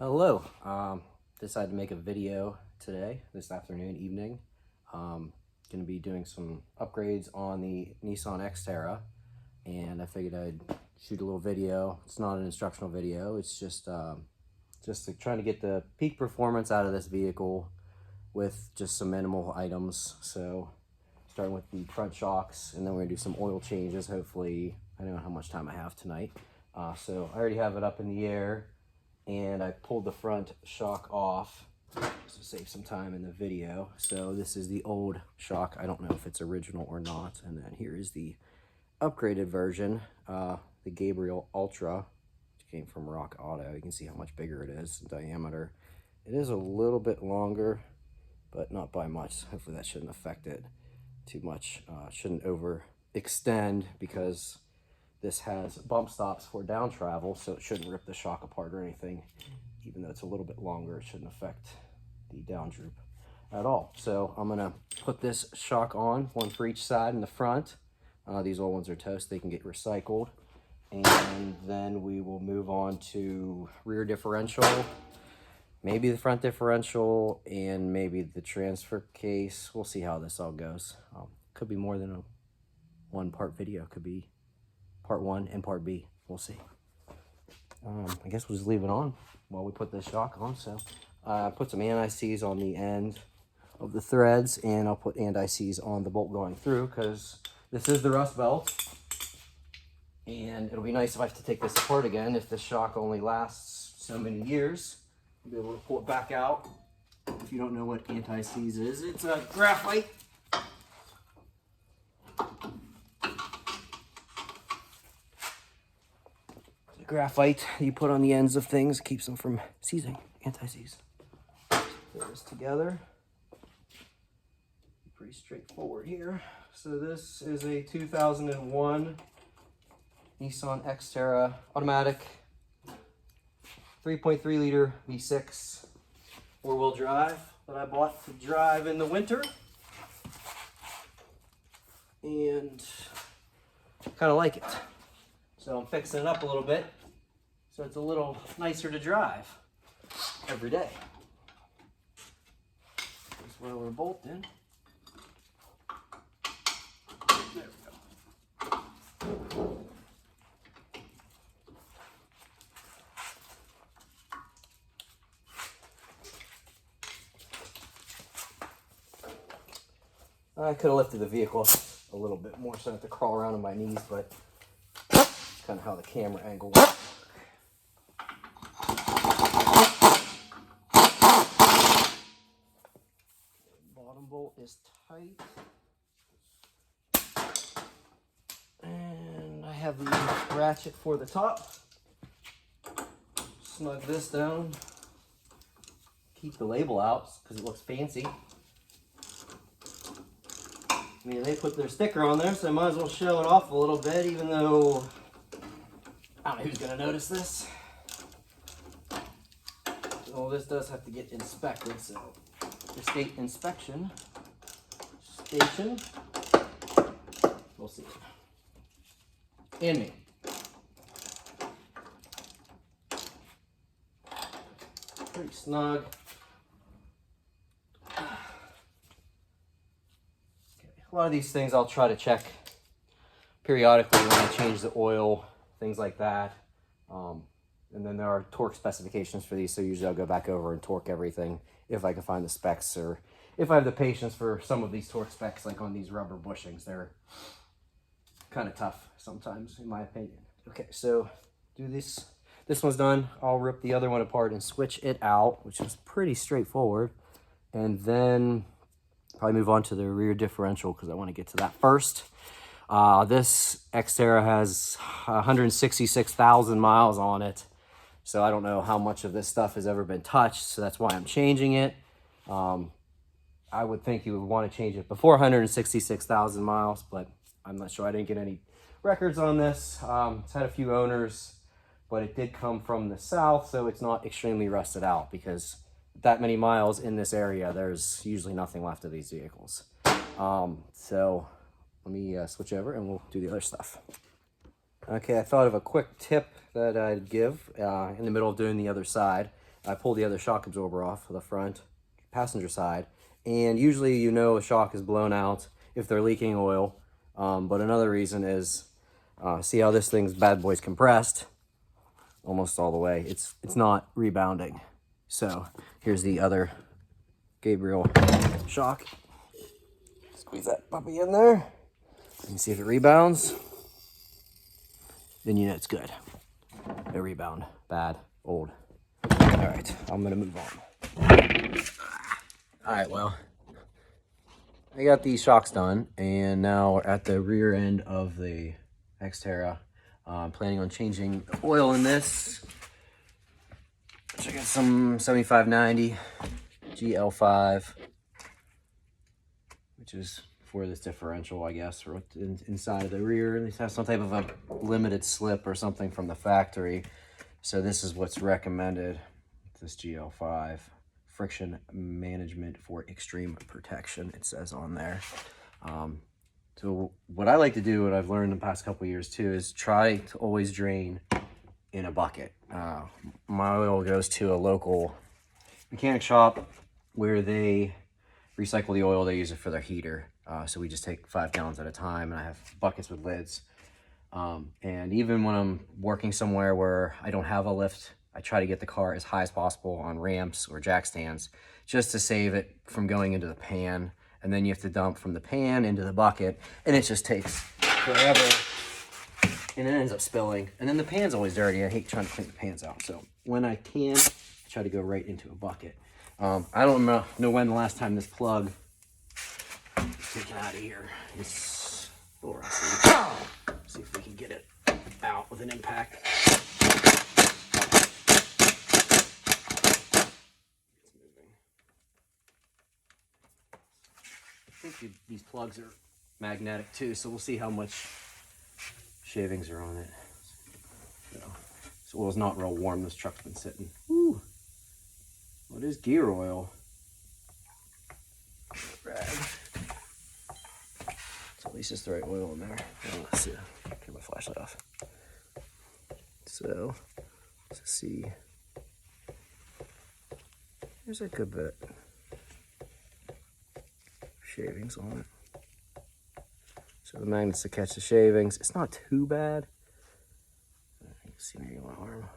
Hello. Decided to make a video today, this evening. Going to be doing some upgrades on the Nissan Xterra, and I figured I'd shoot a little video. It's not an instructional video. It's just trying to get the peak performance out of this vehicle with just some minimal items. So starting with the front shocks, and then we're gonna do some oil changes. Hopefully, I don't know how much time I have tonight. So I already have it up in the air, and I pulled the front shock off just to save some time in the video. So this is the old shock. I don't know if it's original or not. And then here is the upgraded version, the Gabriel Ultra, which came from Rock Auto. You can see how much bigger it is in diameter. It is a little bit longer, but not by much. Hopefully that shouldn't affect it too much. Shouldn't overextend, because this has bump stops for down travel, so it shouldn't rip the shock apart or anything. Even though it's a little bit longer, it shouldn't affect the down droop at all. So I'm gonna put this shock on, one for each side in the front. These old ones are toast, they can get recycled. And then we will move on to rear differential, maybe the front differential, and maybe the transfer case. We'll see how this all goes. Could be more than a one part video, could be part one and part B. We'll see. I guess we'll just leave it on while we put this shock on. So I put some anti-seize on the end of the threads, and I'll put anti-seize on the bolt going through, because this is the rust belt, and it'll be nice if I have to take this apart again. If the shock only lasts so many years, I'll be able to pull it back out. If you don't know what anti-seize is, it's a graphite. Graphite you put on the ends of things, keeps them from seizing. Anti-seize. Put this together. Pretty straightforward here. So this is a 2001 Nissan Xterra automatic 3.3 liter V6 four-wheel drive that I bought to drive in the winter, and kind of like it. So I'm fixing it up a little bit so it's a little nicer to drive every day. Here's where we're bolting. There we go. I could have lifted the vehicle up a little bit more so I have to crawl around on my knees, but kind of how the camera angle works. Bottom bolt is tight, and I have the ratchet for the top. Snug this down, keep the label out because it looks fancy. I mean, they put their sticker on there, so I might as well show it off a little bit, even though I don't know who's gonna notice this. Well, this does have to get inspected, so the state inspection station, we'll see. And me. Pretty snug. Okay. A lot of these things I'll try to check periodically when I change the oil, things like that. And then there are torque specifications for these, so usually I'll go back over and torque everything if I can find the specs, or if I have the patience for some of these torque specs, like on these rubber bushings. They're kind of tough sometimes, in my opinion. Okay, so do this. This one's done. I'll rip the other one apart and switch it out, which is pretty straightforward. And then probably move on to the rear differential, because I want to get to that first. This Xterra has 166,000 miles on it, so I don't know how much of this stuff has ever been touched, so that's why I'm changing it. I would think you would want to change it before 166,000 miles, but I'm not sure. I didn't get any records on this. It's had a few owners, but it did come from the south, so it's not extremely rusted out, because that many miles in this area, there's usually nothing left of these vehicles. So let me switch over and we'll do the other stuff. Okay, I thought of a quick tip that I'd give in the middle of doing the other side. I pulled the other shock absorber off of the front passenger side, and usually you know a shock is blown out if they're leaking oil. But another reason is, see how this thing's bad boy's compressed almost all the way. It's not rebounding. So here's the other Gabriel shock. Squeeze that puppy in there and see if it rebounds. Then you know it's good. No rebound. Bad. Old. All right, I'm gonna move on. All right, well, I got these shocks done, and now we're at the rear end of the Xterra. I'm planning on changing the oil in this. I got some 7590 GL5, which is for this differential, I guess, or inside of the rear. At least has some type of a limited slip or something from the factory. So this is what's recommended. This GL5 friction management for extreme protection, it says on there. So what I like to do, what I've learned in the past couple of years too, is try to always drain in a bucket. My oil goes to a local mechanic shop where they recycle the oil. They use it for their heater. So we just take 5 gallons at a time, and I have buckets with lids. And even when I'm working somewhere where I don't have a lift, I try to get the car as high as possible on ramps or jack stands just to save it from going into the pan. And then you have to dump from the pan into the bucket, and it just takes forever, and it ends up spilling. And then the pan's always dirty. I hate trying to clean the pans out. So when I can, I try to go right into a bucket. I don't know when the last time this plug was taken out of here. It's a little rusty. See if we can get it out with an impact. I think these plugs are magnetic too, so we'll see how much shavings are on it. So oil's not real warm. This truck's been sitting. Woo. What is gear oil? Rag. So at least it's the right oil in there. Let's see. Turn my flashlight off. So let's see. There's a good bit. Shavings on it. So the magnets to catch the shavings. It's not too bad. You can see maybe my arm.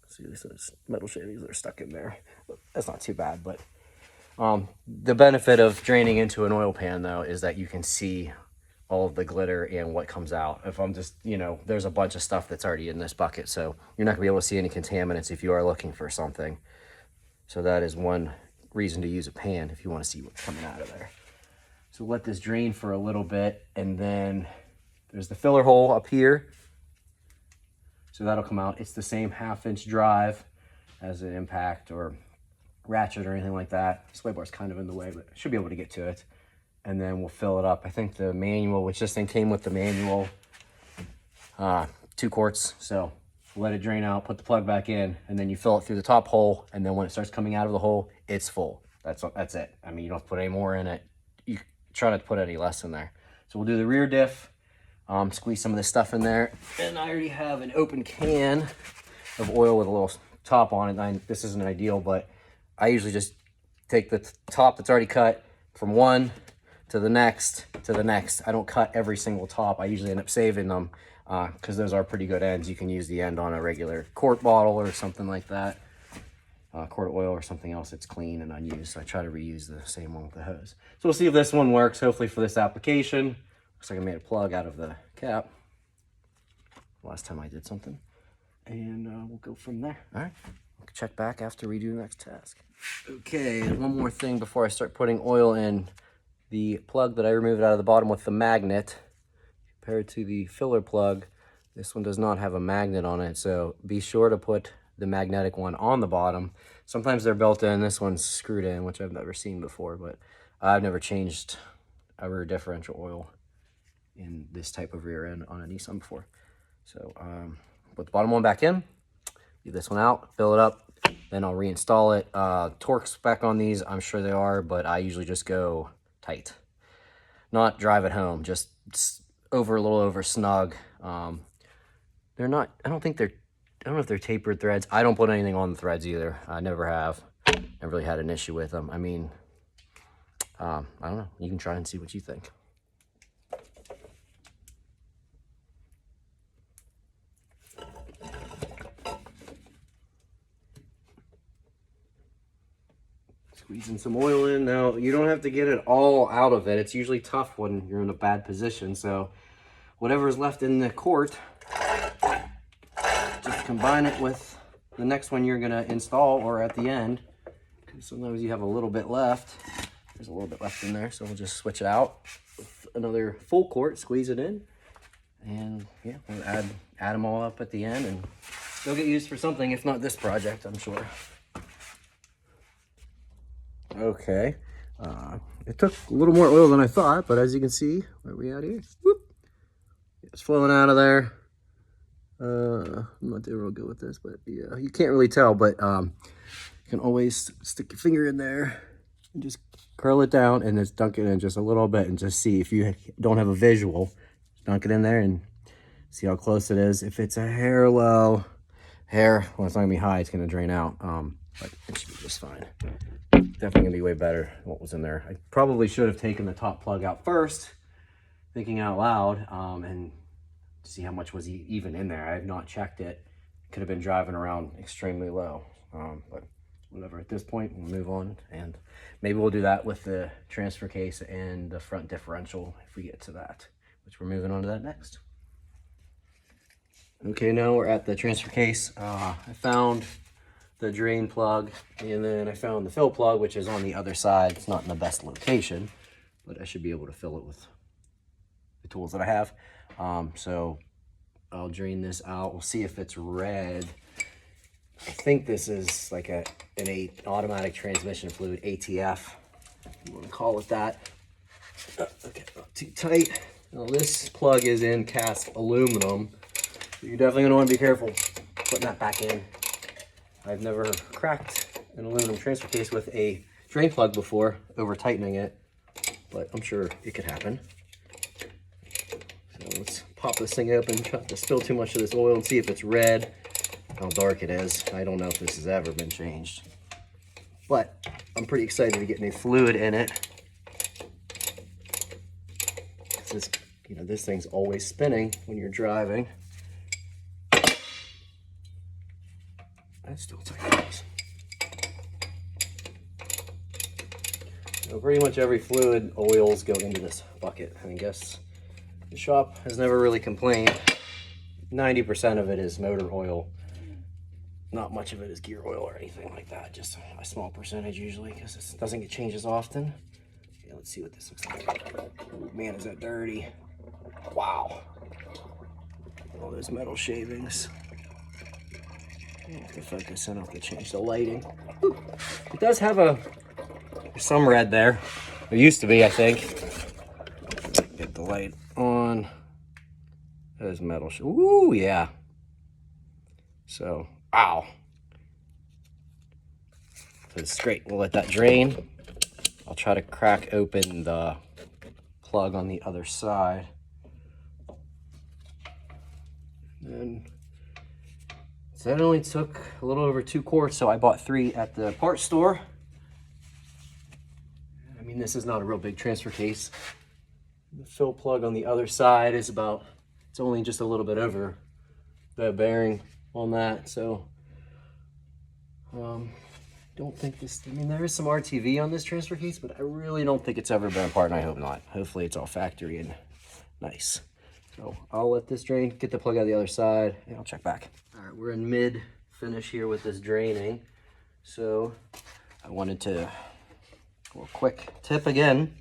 See these metal shavings that are stuck in there. But that's not too bad. But the benefit of draining into an oil pan though is that you can see all of the glitter and what comes out. If I'm just, there's a bunch of stuff that's already in this bucket, so you're not gonna be able to see any contaminants if you are looking for something. So that is one reason to use a pan if you want to see what's coming out of there. So let this drain for a little bit, and then there's the filler hole up here. So that'll come out. It's the same 1/2-inch drive as an impact or ratchet or anything like that. Sway bar's kind of in the way, but I should be able to get to it. And then we'll fill it up. I think the manual, which this thing came with the manual, 2 quarts. So let it drain out, put the plug back in, and then you fill it through the top hole, and then when it starts coming out of the hole, it's full. That's it. I mean, you don't have to put any more in it. You try not to put any less in there. So we'll do the rear diff, squeeze some of this stuff in there, and I already have an open can of oil with a little top on it. This isn't ideal, but I usually just take the top that's already cut from one to the next to the next. I don't cut every single top. I usually end up saving them because those are pretty good ends. You can use the end on a regular quart bottle or something like that. Quart of oil or something else that's clean and unused. So I try to reuse the same one with the hose. So we'll see if this one works, hopefully for this application. Looks like I made a plug out of the cap last time I did something. And we'll go from there. All right, we'll check back after we do the next task. Okay, one more thing before I start putting oil in. The plug that I removed out of the bottom with the magnet, compared to the filler plug, this one does not have a magnet on it. So be sure to put the magnetic one on the bottom. Sometimes they're built in. This one's screwed in, which I've never seen before, but I've never changed a rear differential oil in this type of rear end on a Nissan before. So put the bottom one back in, leave this one out, fill it up, then I'll reinstall it. Torque spec on these, I'm sure they are, but I usually just go tight. Not drive it home, just a little over snug. They're not, I don't think they're don't know if they're tapered threads. I don't put anything on the threads either. I never have. Never really had an issue with them. I mean, I don't know. You can try and see what you think. Squeezing some oil in. Now, you don't have to get it all out of it. It's usually tough when you're in a bad position. So whatever is left in the quart, just combine it with the next one you're going to install or at the end. Because sometimes you have a little bit left. There's a little bit left in there. So we'll just switch it out with another full quart, squeeze it in. And yeah, we'll add them all up at the end. And they'll get used for something, if not this project, I'm sure. Okay, it took a little more oil than I thought, but as you can see, where are we at here? Whoop. It's flowing out of there. I'm not doing real good with this, but yeah, you can't really tell, but you can always stick your finger in there and just curl it down and just dunk it in just a little bit and just see if you don't have a visual. Dunk it in there and see how close it is. If it's a hair low, well, it's not gonna be high, it's gonna drain out, but it should be just fine. Definitely gonna be way better than what was in there. I probably should have taken the top plug out first, thinking out loud, and see how much was even in there. I have not checked it. Could have been driving around extremely low, but whatever. At this point, we'll move on, and maybe we'll do that with the transfer case and the front differential if we get to that, which we're moving on to that next. Okay, now we're at the transfer case. I found the drain plug, and then I found the fill plug, which is on the other side. It's not in the best location, but I should be able to fill it with the tools that I have. So I'll drain this out. We'll see if it's red. I think this is like an automatic transmission fluid, ATF. You want to call it that. Okay, not too tight. Now this plug is in cast aluminum. So you're definitely going to want to be careful putting that back in. I've never cracked an aluminum transfer case with a drain plug before, over tightening it, but I'm sure it could happen. So let's pop this thing open, try not to spill too much of this oil and see if it's red, how dark it is. I don't know if this has ever been changed, but I'm pretty excited to get new fluid in it. This, this thing's always spinning when you're driving. That's still tight. So pretty much every fluid, oils go into this bucket. I guess the shop has never really complained. 90% of it is motor oil. Not much of it is gear oil or anything like that. Just a small percentage usually, because this doesn't get changed as often. Okay, let's see what this looks like. Man, is that dirty. Wow. All those metal shavings. I have to focus in, I'll have to change the lighting. It does have some red there. There used to be, I think. Get the light on. Those metal, ooh, yeah. So, wow. So it's great, we'll let that drain. I'll try to crack open the plug on the other side. And so that only took a little over 2 quarts, so I bought 3 at the parts store. I mean, this is not a real big transfer case. The fill plug on the other side is it's only just a little bit over the bearing on that, so don't think I mean, there is some RTV on this transfer case, but I really don't think it's ever been apart, and I hope not. Hopefully it's all factory and nice. So I'll let this drain, get the plug out the other side, and I'll check back. All right, we're in mid finish here with this draining. So I wanted to, a quick tip again.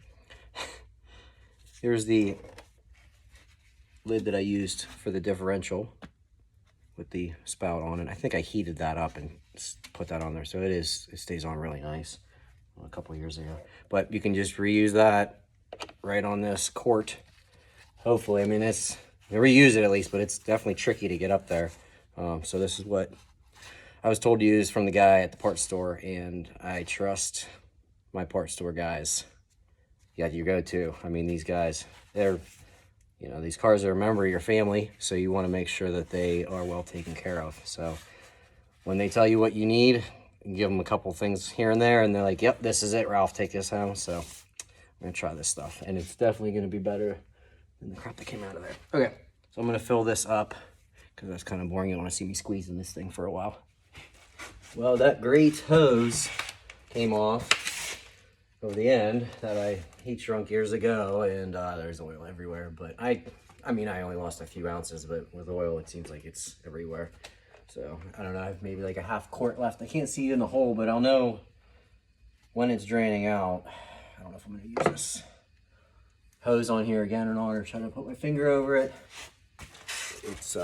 Here's the lid that I used for the differential with the spout on it. I think I heated that up and put that on there. So it stays on really nice a couple years ago. But you can just reuse that right on this quart. Hopefully, I mean, you reuse it at least, but it's definitely tricky to get up there. So this is what I was told to use from the guy at the parts store, and I trust my parts store guys. Yeah, you go too. I mean, these guys, they're, you know, these cars are a member of your family, so you want to make sure that they are well taken care of. So when they tell you what you need, you give them a couple things here and there, and they're like, yep, this is it, Ralph, take this home. So I'm going to try this stuff, and it's definitely going to be better than the crap that came out of there. Okay, so I'm going to fill this up because that's kind of boring. You don't want to see me squeezing this thing for a while. Well, that great hose came off over the end that I heat shrunk years ago, and there's oil everywhere. But I mean, I only lost a few ounces, but with oil, it seems like it's everywhere. So I don't know, I have maybe like a half quart left. I can't see it in the hole, but I'll know when it's draining out. I don't know if I'm gonna use this hose on here again or not, or try to put my finger over it. It's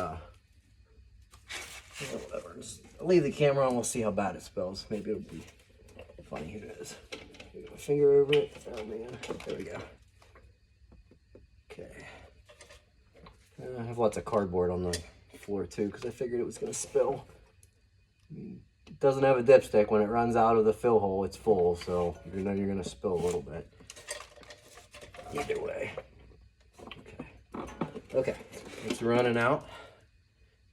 whatever. Just leave the camera on, we'll see how bad it smells. Maybe it'll be funny. Here it is. Get my finger over it. Oh man, there we go. Okay. I have lots of cardboard on the floor too, because I figured it was going to spill. It doesn't have a dipstick. When it runs out of the fill hole, it's full, so you know you're going to spill a little bit. Either way. Okay, it's running out.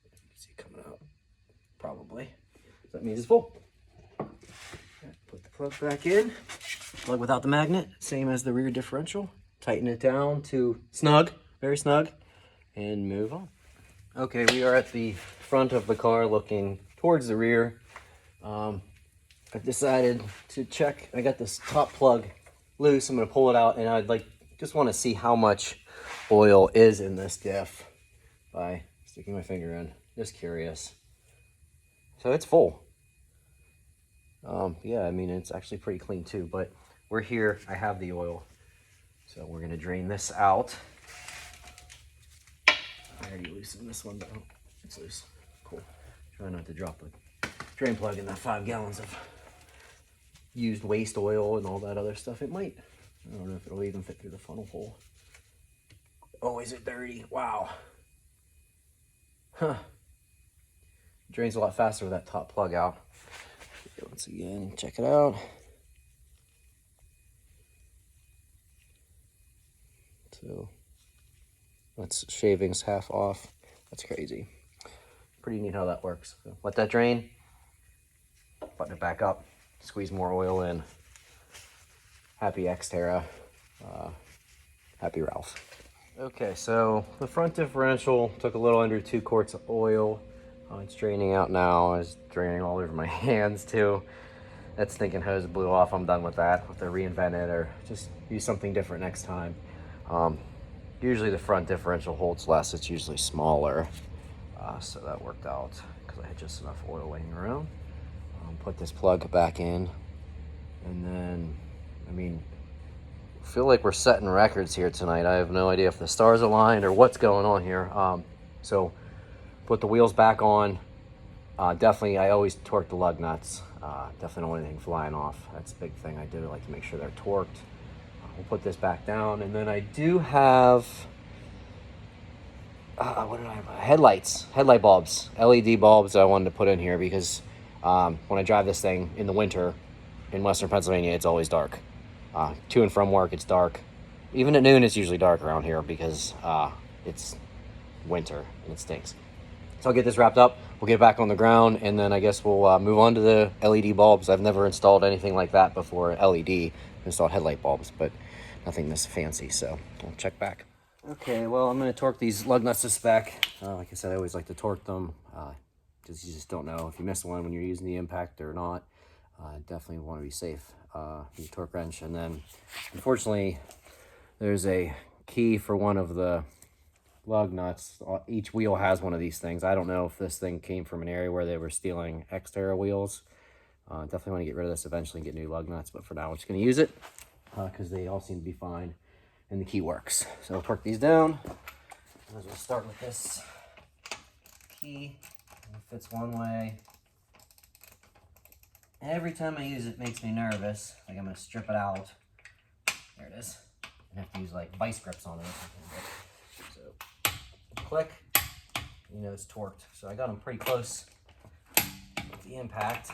You can see it coming out, probably. That means it's full. Put the plug back in. Plug without the magnet, same as the rear differential. Tighten it down to snug, very snug, and move on. Okay, we are at the front of the car looking towards the rear. I've decided to check. I got this top plug loose. I'm going to pull it out, and I'd just want to see how much oil is in this diff by sticking my finger in. Just curious. So it's full. Yeah, I mean, it's actually pretty clean too, but we're here. I have the oil. So we're going to drain this out. I already loosened this one, but it's loose. Cool. Try not to drop the drain plug in that 5 gallons of used waste oil and all that other stuff. It might. I don't know if it'll even fit through the funnel hole. Oh, is it dirty? Wow. Huh. Drains a lot faster with that top plug out. Once again, check it out. So that's shavings half off. That's crazy. Pretty neat how that works. So let that drain, button it back up, squeeze more oil in. Happy Xterra, happy Ralph. Okay, so the front differential took a little under 2 quarts of oil. It's draining out now. It's draining all over my hands too. That stinking hose blew off. I'm done with that. I'll have to reinvent it or just use something different next time. Usually the front differential holds less. It's usually smaller. So that worked out because I had just enough oil laying around. Put this plug back in. And then, I mean, I feel like we're setting records here tonight. I have no idea if the stars aligned or what's going on here. So put the wheels back on. Definitely, I always torque the lug nuts. Definitely don't want anything flying off. That's a big thing I do. I like to make sure they're torqued. We'll put this back down, and then I do have what did I have? Headlight bulbs, LED bulbs I wanted to put in here because when I drive this thing in the winter in Western Pennsylvania, it's always dark. To and from work, it's dark. Even at noon, it's usually dark around here because it's winter and it stinks. So I'll get this wrapped up. We'll get back on the ground, and then I guess we'll move on to the LED bulbs. I've never installed anything like that before. LED. Installed headlight bulbs, but nothing this fancy. So I'll check back. Okay, well, I'm going to torque these lug nuts to spec. Like I said, I always like to torque them because you just don't know if you miss one when you're using the impact or not. Definitely want to be safe. The torque wrench, and then unfortunately, there's a key for one of the lug nuts. Each wheel has one of these things. I don't know if this thing came from an area where they were stealing Xterra wheels. Definitely want to get rid of this eventually and get new lug nuts, but for now, we're just going to use it because they all seem to be fine and the key works. So I'll torque these down. We'll start with this key. It fits one way. Every time I use it, it makes me nervous. Like I'm going to strip it out. There it is. I have to use like vice grips on it. So click. You know it's torqued. So I got them pretty close with the impact.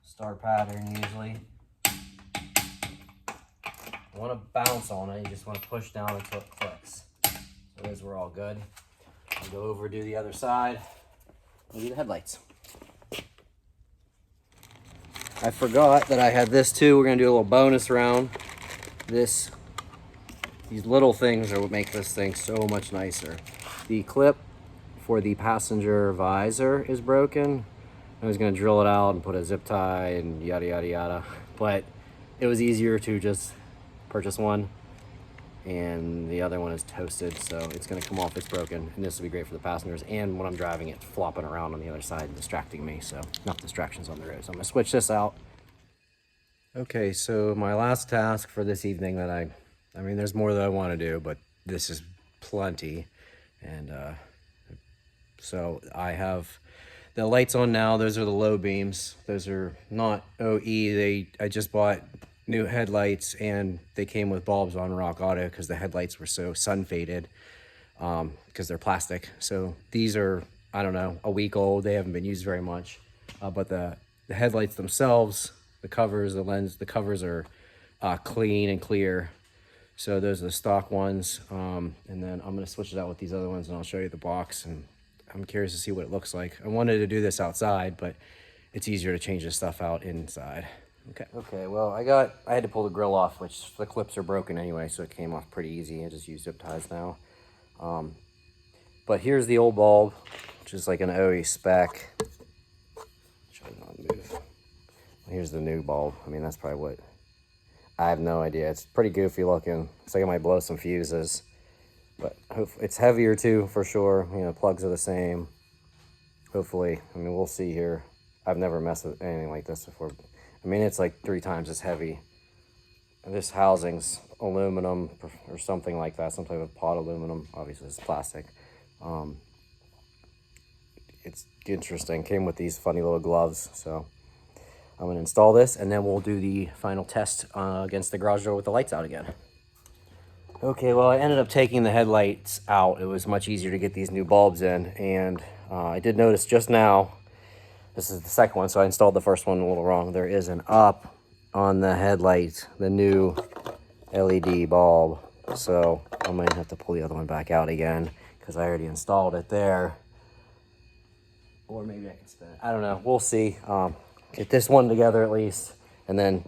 Star pattern usually. You want to bounce on it, you just want to push down until it clicks. So those were all good. I'll go over, do the other side, and do the headlights. I forgot that I had this too. We're gonna do a little bonus round. These little things are what make this thing so much nicer. The clip for the passenger visor is broken. I was gonna drill it out and put a zip tie and yada, yada, yada. But it was easier to just purchase one, and the other one is toasted, so it's gonna come off, it's broken, and this will be great for the passengers, and when I'm driving it's flopping around on the other side and distracting me, so enough distractions on the road. So I'm gonna switch this out. Okay, so my last task for this evening that I mean there's more that I want to do, but this is plenty, and so I have the lights on now. Those are the low beams. Those are not OE. I just bought new headlights, and they came with bulbs on Rock Auto because the headlights were so sun faded because they're plastic. So these are, I don't know, a week old. They haven't been used very much, but the headlights themselves, the covers, the lens, the covers are clean and clear. So those are the stock ones, and then I'm gonna switch it out with these other ones, and I'll show you the box, and I'm curious to see what it looks like. I wanted to do this outside, but it's easier to change this stuff out inside. Okay, well, I had to pull the grill off, which the clips are broken anyway, so it came off pretty easy. I just use zip ties now. But here's the old bulb, which is like an OE spec. Try not to move. Here's the new bulb. I mean, that's probably what, I have no idea. It's pretty goofy looking. It's like it might blow some fuses, but hopefully it's heavier too, for sure. You know, plugs are the same. Hopefully, I mean, we'll see here. I've never messed with anything like this before. I mean, it's like 3 times as heavy. And this housing's aluminum or something like that, some type of pot aluminum. Obviously, it's plastic. It's interesting. Came with these funny little gloves. So I'm going to install this, and then we'll do the final test against the garage door with the lights out again. Okay, well, I ended up taking the headlights out. It was much easier to get these new bulbs in, and I did notice just now, this is the second one, so I installed the first one a little wrong. There is an up on the headlight, the new LED bulb. So I might have to pull the other one back out again because I already installed it there. Or maybe I can spin it. I don't know. We'll see. Get this one together at least, and then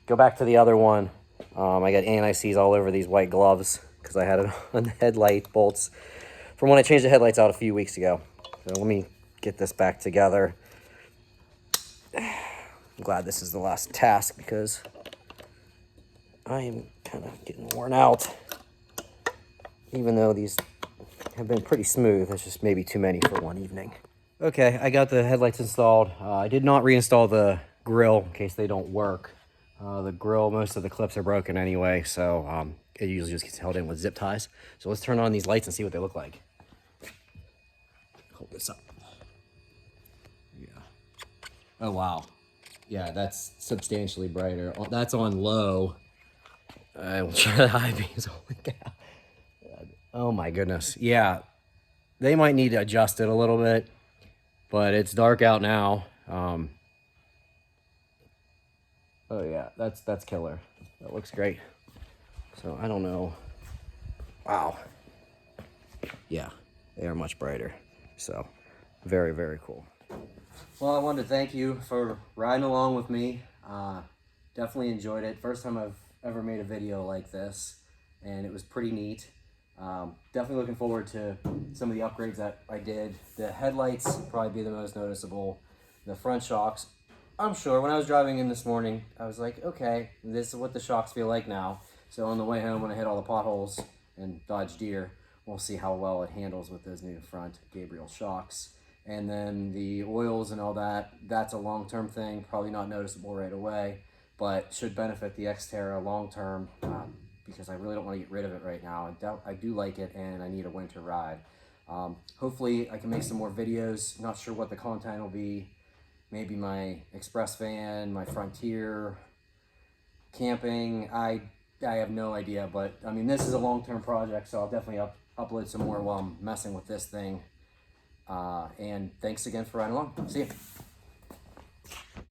go back to the other one. I got anti-seize all over these white gloves because I had it on the headlight bolts from when I changed the headlights out a few weeks ago. So let me get this back together. I'm glad this is the last task because I am kind of getting worn out. Even though these have been pretty smooth, it's just maybe too many for one evening. Okay, I got the headlights installed. I did not reinstall the grill in case they don't work. The grill, most of the clips are broken anyway, so it usually just gets held in with zip ties. So let's turn on these lights and see what they look like. Hold this up. Yeah. Oh, wow. Yeah, that's substantially brighter. That's on low. I will try the high beams. Holy cow. Oh my goodness. Yeah, they might need to adjust it a little bit, but it's dark out now. Oh yeah, that's killer. That looks great. So I don't know. Wow. Yeah, they are much brighter. So very, very cool. Well, I wanted to thank you for riding along with me. Definitely enjoyed it. First time I've ever made a video like this, and it was pretty neat. Definitely looking forward to some of the upgrades that I did. The headlights probably be the most noticeable. The front shocks, I'm sure when I was driving in this morning, I was like, okay, this is what the shocks feel like now. So on the way home, when I hit all the potholes and dodge deer, we'll see how well it handles with those new front Gabriel shocks. And then the oils and all that, that's a long-term thing, probably not noticeable right away, but should benefit the Xterra long-term because I really don't want to get rid of it right now. I do like it, and I need a winter ride. Hopefully I can make some more videos. Not sure what the content will be. Maybe my express van, my Frontier, camping. I have no idea, but I mean, this is a long-term project, so I'll definitely upload some more while I'm messing with this thing. And thanks again for riding along. See you.